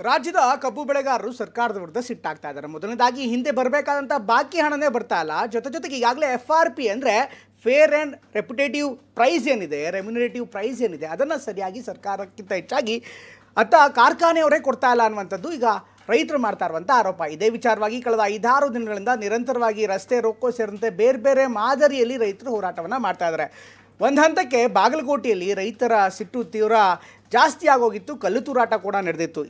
ರಾಜ್ಯದ ಕಬ್ಬು ಬೆಳೆಗಾರರು ಸರ್ಕಾರದ ವಿರುದ್ಧ ಸಿಟ್ಟಾಗ್ತಾ ಇದ್ದಾರೆ. ಮೊದಲನೇದಾಗಿ ಹಿಂದೆ ಬರಬೇಕಾದಂಥ ಬಾಕಿ ಹಣನೇ ಬರ್ತಾ ಇಲ್ಲ. ಜೊತೆಗೆ ಈಗಾಗಲೇ FRP ಅಂದರೆ ಫೇರ್ ಆ್ಯಂಡ್ ರೆಪ್ಯುಟೇಟಿವ್ ಪ್ರೈಸ್ ಏನಿದೆ, ರೆಮ್ಯುನರೇಟಿವ್ ಪ್ರೈಸ್ ಏನಿದೆ, ಅದನ್ನು ಸರಿಯಾಗಿ ಸರ್ಕಾರಕ್ಕಿಂತ ಹೆಚ್ಚಾಗಿ ಕಾರ್ಖಾನೆಯವರೇ ಕೊಡ್ತಾ ಇಲ್ಲ ಅನ್ನುವಂಥದ್ದು ಈಗ ರೈತರು ಮಾಡ್ತಾ ಇರುವಂಥ ಆರೋಪ. ಇದೇ ವಿಚಾರವಾಗಿ ಕಳೆದ 5-6 ದಿನಗಳಿಂದ ನಿರಂತರವಾಗಿ ರಸ್ತೆ ರೋಕೋ ಸೇರಿದಂತೆ ಬೇರೆ ಬೇರೆ ಮಾದರಿಯಲ್ಲಿ ರೈತರು ಹೋರಾಟವನ್ನು ಮಾಡ್ತಾ ಇದ್ದಾರೆ. ಒಂದು ಹಂತಕ್ಕೆ ಬಾಗಲಕೋಟೆಯಲ್ಲಿ ರೈತರ ಸಿಟ್ಟು ತೀವ್ರ ಜಾಸ್ತಿ ಆಗೋಗಿತ್ತು, ಕಲ್ಲು ತೂರಾಟ ಕೂಡ ನಡೆದಿತ್ತು.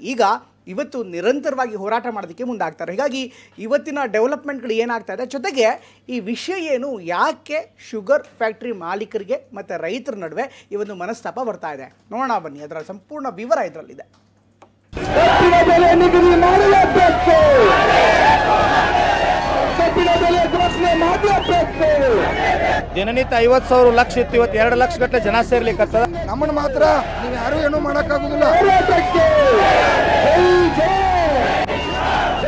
ಇವತ್ತು ನಿರಂತರವಾಗಿ ಹೋರಾಟ ಮಾಡೋದಕ್ಕೆ ಮುಂದಾಗ್ತಾರೆ. ಹೀಗಾಗಿ ಇವತ್ತಿನ ಡೆವಲಪ್ಮೆಂಟ್ಗಳು ಏನಾಗ್ತಾ ಇದೆ, ಜೊತೆಗೆ ಈ ವಿಷಯ ಏನು, ಯಾಕೆ ಶುಗರ್ ಫ್ಯಾಕ್ಟ್ರಿ ಮಾಲೀಕರಿಗೆ ಮತ್ತು ರೈತರ ನಡುವೆ ಈ ಒಂದು ಮನಸ್ತಾಪ ಬರ್ತಾ ಇದೆ, ನೋಡೋಣ ಬನ್ನಿ. ಅದರ ಸಂಪೂರ್ಣ ವಿವರ ಇದರಲ್ಲಿದೆ. ದಿನನಿತ್ಯ 50,000 ಲಕ್ಷ ಇತ್ತು, ಇವತ್ತು 2 ಲಕ್ಷ ಗಟ್ಟಲೆ ಜನ ಸೇರ್ಲಿಕ್ಕೆ ನಮ್ಮನ್ನು ಮಾತ್ರ ನೀವು ಯಾರು ಏನು ಮಾಡೋಕ್ಕಾಗುದಿಲ್ಲ.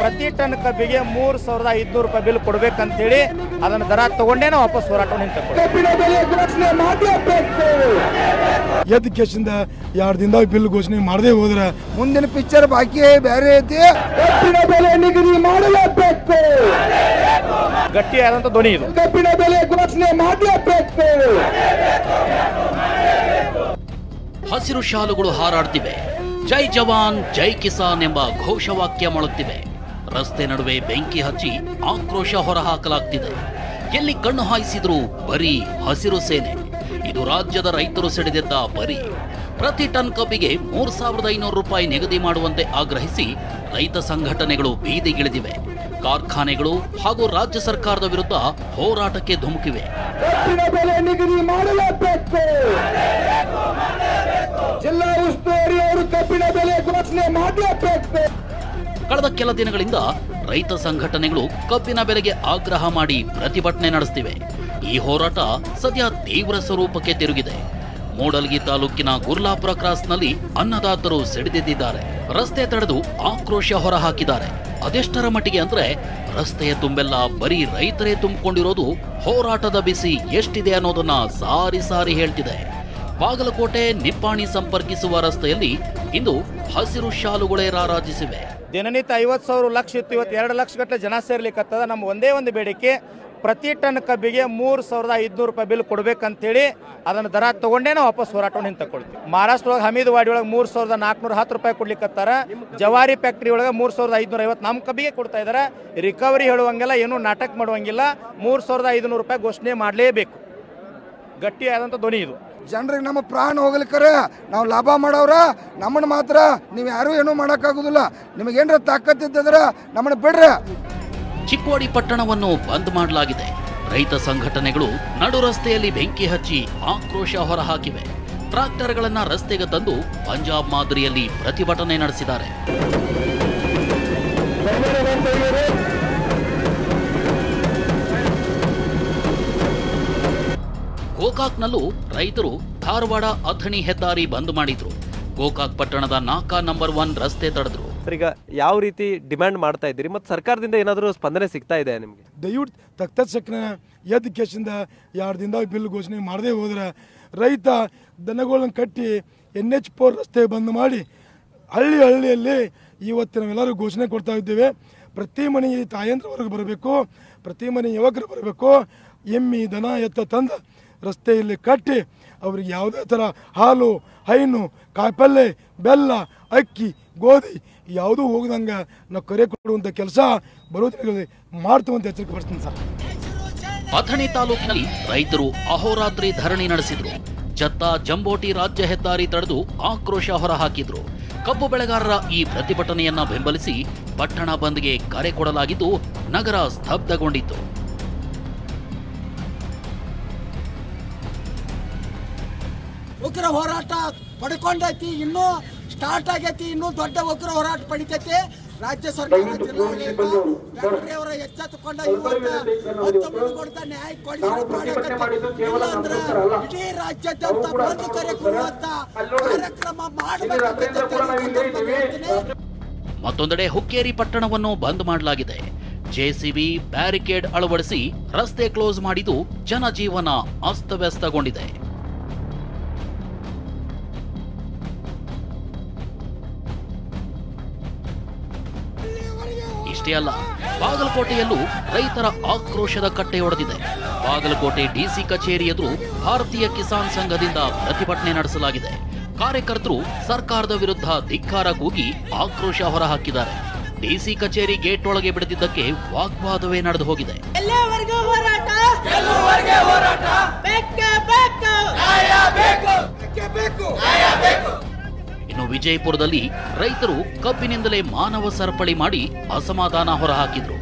ಪ್ರತಿ ಟನ್ ಕಬ್ಬಿಗೆ 3,500 ರೂಪಾಯಿ ಬಿಲ್ ಕೊಡ್ಬೇಕಂತೇಳಿ ಅದನ್ನ ದರ ತಗೊಂಡೇ ನಾವು ವಾಪಸ್ ಹೋರಾಟವನ್ನು ಎದ್ದ ಕೇಸಿಂದ 2 ದಿನದಾಗ ಬಿಲ್ ಘೋಷಣೆ ಮಾಡದೆ ಹೋದ್ರೆ ಮುಂದಿನ ಪಿಕ್ಚರ್ ಬಾಕಿ ಬೇರೆ ಐತಿ. ಕಬ್ಬಿನ ಬೆಲೆ ನಿಗದಿ ಮಾಡಲೇಬೇಕು, ಗಟ್ಟಿಯಾದಂತ ಧ್ವನಿ ಇದು. ಕಬ್ಬಿನ ಬೆಲೆ ಘೋಷಣೆ ಮಾಡಲೇಬೇಕು. ಹಸಿರು ಶಾಲುಗಳು ಹಾರಾಡ್ತಿವೆ, ಜೈ ಜವಾನ್ ಜೈ ಕಿಸಾನ್ ಎಂಬ ಘೋಷವಾಕ್ಯ ಮೊಳಗ್ತಿವೆ. ರಸ್ತೆ ನಡುವೆ ಬೆಂಕಿ ಹಚ್ಚಿ ಆಕ್ರೋಶ ಹೊರಹಾಕಲಾಗ್ತಿದೆ. ಎಲ್ಲಿ ಕಣ್ಣು ಹಾಯಿಸಿದ್ರು ಬರೀ ಹಸಿರು ಸೇನೆ. ಇದು ರಾಜ್ಯದ ರೈತರು ಸಿಡಿದೆದ್ದ ಬರಿ. ಪ್ರತಿ ಟನ್ ಕಬ್ಬಿಗೆ 3,500 ರೂಪಾಯಿ ನಿಗದಿ ಮಾಡುವಂತೆ ಆಗ್ರಹಿಸಿ ರೈತ ಸಂಘಟನೆಗಳು ಬೀದಿಗಿಳಿದಿವೆ. ಕಾರ್ಖಾನೆಗಳು ಹಾಗೂ ರಾಜ್ಯ ಸರ್ಕಾರದ ವಿರುದ್ಧ ಹೋರಾಟಕ್ಕೆ ಧುಮುಕಿವೆ. ಜಿಲ್ಲಾ ಉಸ್ತುವಾರಿ ಅವರು ಕಬ್ಬಿನ ಬೆಲೆ ಘೋಷಣೆ ಮಾಡಲೇಬೇಕು. ಕಳೆದ ಕೆಲ ದಿನಗಳಿಂದ ರೈತ ಸಂಘಟನೆಗಳು ಕಬ್ಬಿನ ಬೆಲೆಗೆ ಆಗ್ರಹ ಮಾಡಿ ಪ್ರತಿಭಟನೆ ನಡೆಸುತ್ತಿವೆ. ಈ ಹೋರಾಟ ಸದ್ಯ ತೀವ್ರ ಸ್ವರೂಪಕ್ಕೆ ತಿರುಗಿದೆ. ಮೂಡಲಗಿ ತಾಲೂಕಿನ ಗುರ್ಲಾಪುರ ಕ್ರಾಸ್ನಲ್ಲಿ ಅನ್ನದಾತರು ಸಿಡಿದೆದ್ದಿದ್ದಾರೆ. ರಸ್ತೆ ತಡೆದು ಆಕ್ರೋಶ ಹೊರಹಾಕಿದ್ದಾರೆ. ಅದೆಷ್ಟರ ಮಟ್ಟಿಗೆ ಅಂದ್ರೆ ರಸ್ತೆಯ ತುಂಬೆಲ್ಲ ಬರೀ ರೈತರೇ ತುಂಬಿಕೊಂಡಿರೋದು ಹೋರಾಟದ ಬಿಸಿ ಎಷ್ಟಿದೆ ಅನ್ನೋದನ್ನ ಸಾರಿ ಸಾರಿ ಹೇಳ್ತಿದೆ. ಬಾಗಲಕೋಟೆ ನಿಪ್ಪಾಣಿ ಸಂಪರ್ಕಿಸುವ ರಸ್ತೆಯಲ್ಲಿ ಇಂದು ಹಸಿರು ಶಾಲುಗಳೇ ರಾರಾಜಿಸಿವೆ. ದಿನನಿತ್ಯ 50,000 ಲಕ್ಷ ಇತ್ತು, ಇವತ್ತು 2 ಲಕ್ಷ ಗಟ್ಟಲೆ ಜನ ಸೇರ್ಲಿಕ್ಕೆ ನಮ್ಮ ಒಂದೇ ಒಂದು ಬೇಡಿಕೆ, ಪ್ರತಿ ಟನ್ ಕಬ್ಬಿಗೆ 3,500 ರೂಪಾಯಿ ಬಿಲ್ ಕೊಡ್ಬೇಕಂತೇಳಿ ಅದನ್ನ ದರ ತಗೊಂಡೇ ನಾವು ವಾಪಸ್ ಹೋರಾಟವನ್ನು ಹಿಂತಕೊಳ್ತೀವಿ. ಮಹಾರಾಷ್ಟ್ರದೊಳಗೆ ಹಮೀದವಾಡಿ ಒಳಗೆ 3,410 ರೂಪಾಯಿ ಕೊಡ್ಲಿಕ್ಕತ್ತಾರ. ಜವಾರಿ ಫ್ಯಾಕ್ಟ್ರಿ ಒಳಗೆ 3,550 ನಮ್ಮ ಕಬ್ಬಿಗೆ ಕೊಡ್ತಾ ಇದ್ದಾರೆ. ರಿಕವರಿ ಹೇಳುವಂಗಿಲ್ಲ, ಏನೂ ನಾಟಕ ಮಾಡುವಂಗಿಲ್ಲ. 3,500 ರೂಪಾಯಿ ಘೋಷಣೆ ಮಾಡಲೇಬೇಕು. ಗಟ್ಟಿಯಾದಂಥ ಧ್ವನಿ ಇದು. ಜನರಿಗೆ ನಮ್ಮ ಪ್ರಾಣ ಹೋಗ್ಲಿಕ್ಕರೆ ನಾವು ಲಾಭ ಮಾಡವ್ರ, ನಮ್ಮನ್ನು ಮಾತ್ರ ನೀವು ಯಾರು ಏನೂ ಮಾಡೋಕ್ಕಾಗುದಿಲ್ಲ. ನಿಮಗೇನ್ರ ತಾಕತ್ತಿದ್ದದ್ರ ನಮ್ಮನ್ನು ಬಿಡ್ರ. ಚಿಕ್ಕೋಡಿ ಪಟ್ಟಣವನ್ನು ಬಂದ್ ಮಾಡಲಾಗಿದೆ. ರೈತ ಸಂಘಟನೆಗಳು ನಡು ರಸ್ತೆಯಲ್ಲಿ ಬೆಂಕಿ ಹಚ್ಚಿ ಆಕ್ರೋಶ ಹೊರಹಾಕಿವೆ. ಟ್ರಾಕ್ಟರ್ಗಳನ್ನ ರಸ್ತೆಗೆ ತಂದು ಪಂಜಾಬ್ ಮಾದರಿಯಲ್ಲಿ ಪ್ರತಿಭಟನೆ ನಡೆಸಿದ್ದಾರೆ. ಗೋಕಾಕ್ನಲ್ಲೂ ರೈತರು ಧಾರವಾಡ ಅಥಣಿ ಹೆದ್ದಾರಿ ಬಂದ್ ಮಾಡಿದ್ರು. ಗೋಕಾಕ್ ಪಟ್ಟಣದ ನಾಕಾ ನಂಬರ್ 1 ರಸ್ತೆ ತಡೆದ್ರು. ಈಗ ಯಾವ ರೀತಿ ಡಿಮ್ಯಾಂಡ್ ಮಾಡ್ತಾ ಇದ್ದೀರಿ ಮತ್ತು ಸರ್ಕಾರದಿಂದ ಏನಾದರೂ ಸ್ಪಂದನೆ ಸಿಗ್ತಾ ಇದೆ ನಿಮಗೆ? ದಯವಿಟ್ಟು ತಕ್ಷಣ ಎದ್ದ ಕೇಸಿಂದ 2 ದಿನದಾಗ ಬಿಲ್ ಘೋಷಣೆ ಮಾಡದೆ ಹೋದ್ರೆ ರೈತ ದನಗಳನ್ನ ಕಟ್ಟಿ NH4 ರಸ್ತೆ ಬಂದ್ ಮಾಡಿ ಹಳ್ಳಿಯಲ್ಲಿ ಇವತ್ತು ನಾವೆಲ್ಲರೂ ಘೋಷಣೆ ಕೊಡ್ತಾ ಇದ್ದೇವೆ. ಪ್ರತಿ ಮನೆ ತಾಯಂದ್ರವರೆಗೆ ಬರಬೇಕು, ಪ್ರತಿ ಮನೆ ಯುವಕರು ಬರಬೇಕು. ಎಮ್ಮಿ ದನ ಎತ್ತ ತಂದು ರಸ್ತೆಯಲ್ಲಿ ಕಟ್ಟಿ ಅವ್ರಿಗೆ ಯಾವುದೇ ಥರ ಹಾಲು, ಹೈನು, ಕಾಯಿಪಲ್ಲೆ, ಬೆಲ್ಲ, ಅಕ್ಕಿ, ಗೋಧಿ ಯಾವುದೂ ಹೋಗದಂಗೆ ನಾವು ಕರೆ ಕೊಡುವಂಥ ಕೆಲಸ ಬರೋ ದಿನಗಳಲ್ಲಿ ಮಾಡ್ತೀವಂತ ಎಚ್ಚರಿಕೆ ಪಡಿಸ್ತೀನಿ ಸರ್. ಅಥಣಿ ತಾಲೂಕಿನಲ್ಲಿ ರೈತರು ಅಹೋರಾತ್ರಿ ಧರಣಿ ನಡೆಸಿದ್ರು. ಛತ್ತ ಜಂಬೋಟಿ ರಾಜ್ಯ ಹೆದ್ದಾರಿ ತಡೆದು ಆಕ್ರೋಶ ಹೊರಹಾಕಿದ್ರು. ಕಬ್ಬು ಬೆಳೆಗಾರರ ಈ ಪ್ರತಿಭಟನೆಯನ್ನ ಬೆಂಬಲಿಸಿ ಪಟ್ಟಣ ಬಂದ್ಗೆ ಕರೆ ಕೊಡಲಾಗಿದ್ದು ನಗರ ಸ್ತಬ್ಧಗೊಂಡಿತ್ತು. ಉಗ್ರ ಹೋರಾಟ ಪಡ್ಕೊಂಡೈತಿ, ಇನ್ನೂ ಸ್ಟಾರ್ಟ್ ಆಗೈತಿ, ಇನ್ನೂ ದೊಡ್ಡ ಉಗ್ರ ಹೋರಾಟ ಪಡಿತೈತಿ. ರಾಜ್ಯ ಸರ್ಕಾರ ಅವರ ಎಚ್ಚೆತ್ತುಕೊಂಡ ನ್ಯಾಯ ಇಡೀ ರಾಜ್ಯಾದ್ಯಂತ ಬಂದ್ ಕರೆ ಕೊಡುವಂತ ಕಾರ್ಯಕ್ರಮ ಮಾಡಬೇಕು. ಮತ್ತೊಂದೆಡೆ ಹುಕ್ಕೇರಿ ಪಟ್ಟಣವನ್ನು ಬಂದ್ ಮಾಡಲಾಗಿದೆ. ಜೆಸಿಬಿ ಬ್ಯಾರಿಕೇಡ್ ಅಳವಡಿಸಿ ರಸ್ತೆ ಕ್ಲೋಸ್ ಮಾಡಿದ್ದು ಜನಜೀವನ ಅಸ್ತವ್ಯಸ್ತಗೊಂಡಿದೆ. ಅಷ್ಟೇ ಅಲ್ಲ, ಬಾಗಲಕೋಟೆಯಲ್ಲೂ ರೈತರ ಆಕ್ರೋಶದ ಕಟ್ಟೆಯೊಡೆದಿದೆ. ಬಾಗಲಕೋಟೆ ಡಿಸಿ ಕಚೇರಿ ಎದುರು ಭಾರತೀಯ ಕಿಸಾನ್ ಸಂಘದಿಂದ ಪ್ರತಿಭಟನೆ ನಡೆಸಲಾಗಿದೆ. ಕಾರ್ಯಕರ್ತರು ಸರ್ಕಾರದ ವಿರುದ್ಧ ಧಿಕ್ಕಾರ ಕೂಗಿ ಆಕ್ರೋಶ ಹೊರಹಾಕಿದ್ದಾರೆ. ಡಿಸಿ ಕಚೇರಿ ಗೇಟ್ ಒಳಗೆ ಬಿಡದಿದ್ದಕ್ಕೆ ವಾಗ್ವಾದವೇ ನಡೆದು ಹೋಗಿದೆ. ಎಲ್ಲಿವರೆಗೂ ಹೋರಾಟ, ಗೆಲ್ಲುವವರೆಗೆ ಹೋರಾಟ, ಬೇಕೇ ಬೇಕು, ನ್ಯಾಯ ಬೇಕು, ಬೇಕೇ ಬೇಕು, ನ್ಯಾಯ ಬೇಕು. ಇನ್ನು ವಿಜಯಪುರದಲ್ಲಿ ರೈತರು ಕಬ್ಬಿನಿಂದಲೇ ಮಾನವ ಸರಪಳಿ ಮಾಡಿ ಅಸಮಾಧಾನ ಹೊರಹಾಕಿದ್ರು.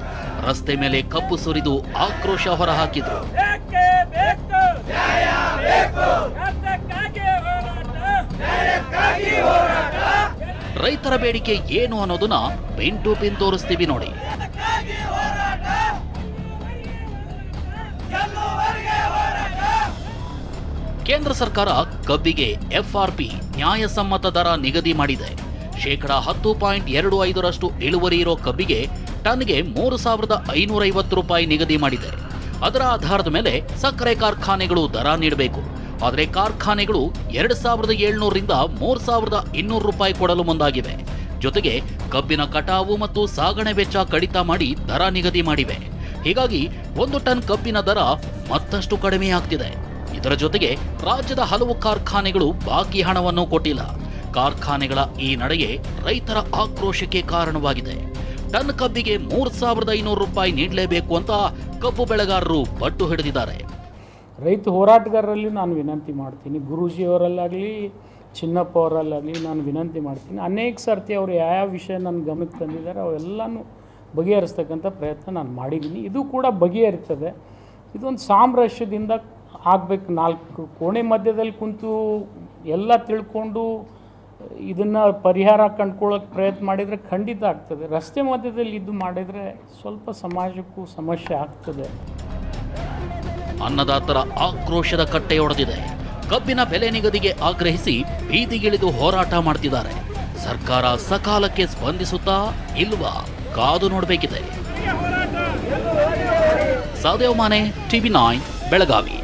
ರಸ್ತೆ ಮೇಲೆ ಕಬ್ಬು ಸುರಿದು ಆಕ್ರೋಶ ಹೊರಹಾಕಿದ್ರು. ರೈತರ ಬೇಡಿಕೆ ಏನು ಅನ್ನೋದನ್ನ ಪಿನ್ ಟು ಪಿನ್ ತೋರಿಸ್ತೀವಿ ನೋಡಿ. ಕೇಂದ್ರ ಸರ್ಕಾರ ಕಬ್ಬಿಗೆ FRP ನ್ಯಾಯಸಮ್ಮತ ದರ ನಿಗದಿ ಮಾಡಿದೆ. 10.25% ಇಳುವರಿ ಇರೋ ಕಬ್ಬಿಗೆ ಟನ್ಗೆ 3,550 ರೂಪಾಯಿ ನಿಗದಿ ಮಾಡಿದೆ. ಅದರ ಆಧಾರದ ಮೇಲೆ ಸಕ್ಕರೆ ಕಾರ್ಖಾನೆಗಳು ದರ ನೀಡಬೇಕು. ಆದರೆ ಕಾರ್ಖಾನೆಗಳು 2,700 ರಿಂದ 3,200 ರೂಪಾಯಿ ಕೊಡಲು ಮುಂದಾಗಿವೆ. ಜೊತೆಗೆ ಕಬ್ಬಿನ ಕಟಾವು ಮತ್ತು ಸಾಗಣೆ ವೆಚ್ಚ ಕಡಿತ ಮಾಡಿ ದರ ನಿಗದಿ ಮಾಡಿವೆ. ಹೀಗಾಗಿ 1 ಟನ್ ಕಬ್ಬಿನ ದರ ಮತ್ತಷ್ಟು ಕಡಿಮೆಯಾಗ್ತಿದೆ. ಇದರ ಜೊತೆಗೆ ರಾಜ್ಯದ ಹಲವು ಕಾರ್ಖಾನೆಗಳು ಬಾಕಿ ಹಣವನ್ನು ಕೊಟ್ಟಿಲ್ಲ. ಕಾರ್ಖಾನೆಗಳ ಈ ನಡೆಗೆ ರೈತರ ಆಕ್ರೋಶಕ್ಕೆ ಕಾರಣವಾಗಿದೆ. ಟನ್ ಕಬ್ಬಿಗೆ 3,500 ರೂಪಾಯಿ ನೀಡಲೇಬೇಕು ಅಂತ ಕಬ್ಬು ಬೆಳೆಗಾರರು ಪಟ್ಟು ಹಿಡಿದಿದ್ದಾರೆ. ರೈತ ಹೋರಾಟಗಾರರಲ್ಲಿ ನಾನು ವಿನಂತಿ ಮಾಡ್ತೀನಿ, ಗುರೂಜಿಯವರಲ್ಲಾಗಲಿ ಚಿನ್ನಪ್ಪ ಅವರಲ್ಲಾಗಲಿ ನಾನು ವಿನಂತಿ ಮಾಡ್ತೀನಿ. ಅನೇಕ ಸರ್ತಿ ಅವರು ಯಾವ ವಿಷಯ ನನ್ನ ಗಮನಕ್ಕೆ ತಂದಿದ್ದಾರೆ ಅವೆಲ್ಲನೂ ಬಗೆಹರಿಸ್ತಕ್ಕಂಥ ಪ್ರಯತ್ನ ನಾನು ಮಾಡಿದ್ದೀನಿ. ಇದು ಕೂಡ ಬಗೆಹರಿತದೆ. ಇದೊಂದು ಸಾಮರಸ್ಯದಿಂದ ಆಗಬೇಕು. 4 ಕೋಣೆ ಮಧ್ಯದಲ್ಲಿ ಕುಂತು ಎಲ್ಲ ತಿಳ್ಕೊಂಡು ಇದನ್ನು ಪರಿಹಾರ ಕಂಡುಕೊಳ್ಳೋಕೆ ಪ್ರಯತ್ನ ಮಾಡಿದರೆ ಖಂಡಿತ ಆಗ್ತದೆ. ರಸ್ತೆ ಮಧ್ಯದಲ್ಲಿ ಇದು ಮಾಡಿದರೆ ಸ್ವಲ್ಪ ಸಮಾಜಕ್ಕೂ ಸಮಸ್ಯೆ ಆಗ್ತದೆ. ಅನ್ನದಾತರ ಆಕ್ರೋಶದ ಕಟ್ಟೆಯೊಡೆದಿದೆ. ಕಬ್ಬಿನ ಬೆಲೆ ನಿಗದಿಗೆ ಆಗ್ರಹಿಸಿ ಬೀದಿಗಿಳಿದು ಹೋರಾಟ ಮಾಡ್ತಿದ್ದಾರೆ. ಸರ್ಕಾರ ಸಕಾಲಕ್ಕೆ ಸ್ಪಂದಿಸುತ್ತಾ ಇಲ್ವಾ ಕಾದು ನೋಡಬೇಕಿದೆ. ಸಾದೇವ್ ಮಾನೆ, TV9 ಬೆಳಗಾವಿ.